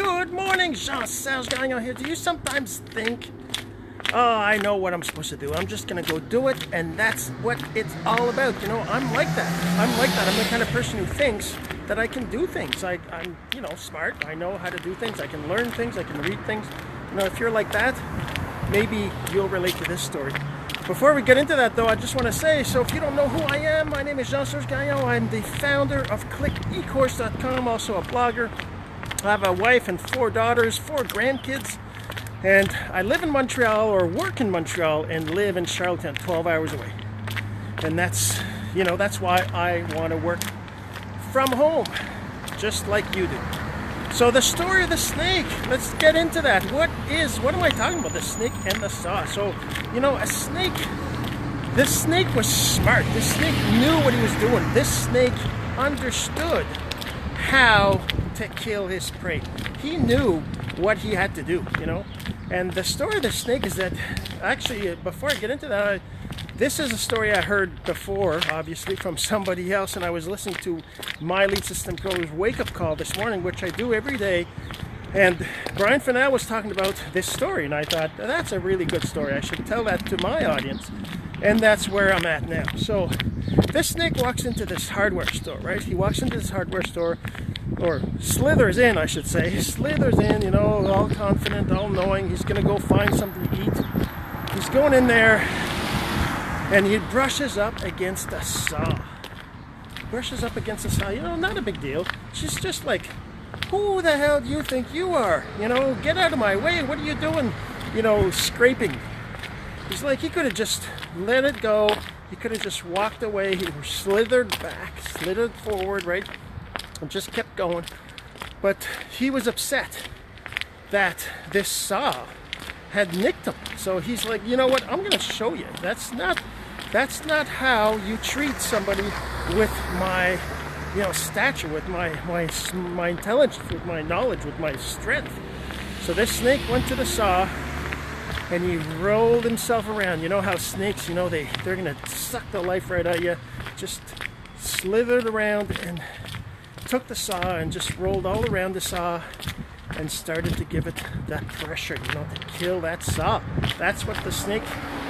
Good morning, Jean-Serge Gagnon here. Do you sometimes think, oh, I know what I'm supposed to do. I'm just going to go do it, and that's what it's all about. You know, I'm like that. I'm the kind of person who thinks that I can do things. I'm smart. I know how to do things. I can learn things. I can read things. You know, if you're like that, maybe you'll relate to this story. Before we get into that, though, I just want to say, so if you don't know who I am, my name is Jean-Serge Gagnon. I'm the founder of ClickEcourse.com, also a blogger. I have a wife and 4 daughters, 4 grandkids, and I live in Montreal, or work in Montreal, and live in Charlottetown, 12 hours away. And that's why I want to work from home, just like you do. So the story of the snake, let's get into that. What am I talking about? The snake and the saw. So, this snake was smart. This snake knew what he was doing. This snake understood how to kill his prey. He knew what he had to do, And the story of the snake is that, actually, before I get into that, this is a story I heard before, obviously, from somebody else, and I was listening to my lead system coach's wake-up call this morning, which I do every day, and Brian Fennell was talking about this story, and I thought, that's a really good story. I should tell that to my audience, and that's where I'm at now. So, this snake walks into this hardware store, right? He walks into this hardware store, or slithers in, I should say. He slithers in, all confident, all knowing. He's going to go find something to eat. He's going in there, and he brushes up against a saw. Not a big deal. She's just like, who the hell do you think you are? Get out of my way. What are you doing? Scraping. He's like, he could have just let it go. He could have just walked away. He slithered back, slithered forward, right? And just kept going. But he was upset that this saw had nicked him. So he's like, you know what? I'm going to show you. That's not how you treat somebody with my, stature, with my intelligence, with my knowledge, with my strength. So this snake went to the saw and he rolled himself around. You know how snakes, they're going to suck the life right out of you. Just slithered around and took the saw and just rolled all around the saw and started to give it that pressure, to kill that saw. That's what the snake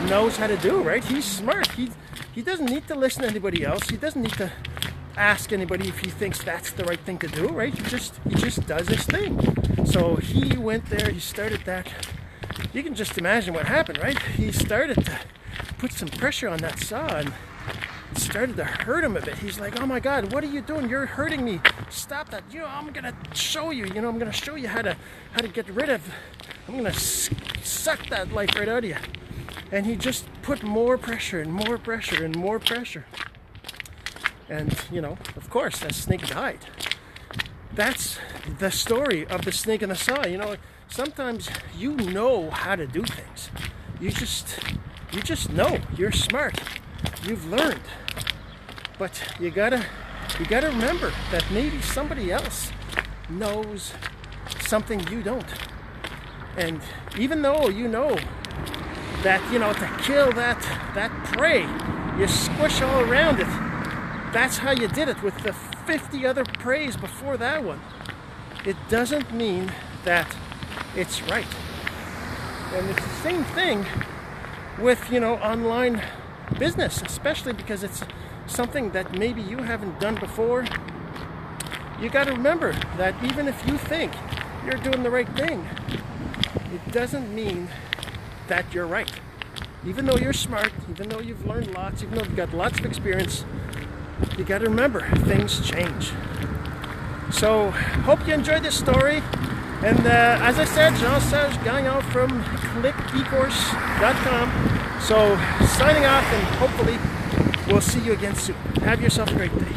knows how to do, right? He's smart. He doesn't need to listen to anybody else. He doesn't need to ask anybody if he thinks that's the right thing to do, right? He just does his thing. So he went there, he started that. You can just imagine what happened, right? He started to put some pressure on that saw and it started to hurt him a bit. He's like, oh my God, what are you doing? You're hurting me. Stop that. I'm going to show you, I'm going to show you how to get rid of, I'm going to suck that life right out of you. And he just put more pressure and more pressure and more pressure. And, of course, that snake died. That's the story of the snake and the saw. Sometimes you know how to do things. You just know. You're smart. You've learned. But you gotta remember that maybe somebody else knows something you don't. And even though you know that, to kill that prey, you squish all around it. That's how you did it with the 50 other preys before that one. It doesn't mean that it's right. And it's the same thing with, online business, especially because it's something that maybe you haven't done before. You got to remember that even if you think you're doing the right thing, it doesn't mean that you're right. Even though you're smart, even though you've learned lots, even though you've got lots of experience, you got to remember things change. So hope you enjoyed this story. And as I said, Jean-Serge Gagnon from ClickEcourse.com. So signing off, and hopefully we'll see you again soon. Have yourself a great day.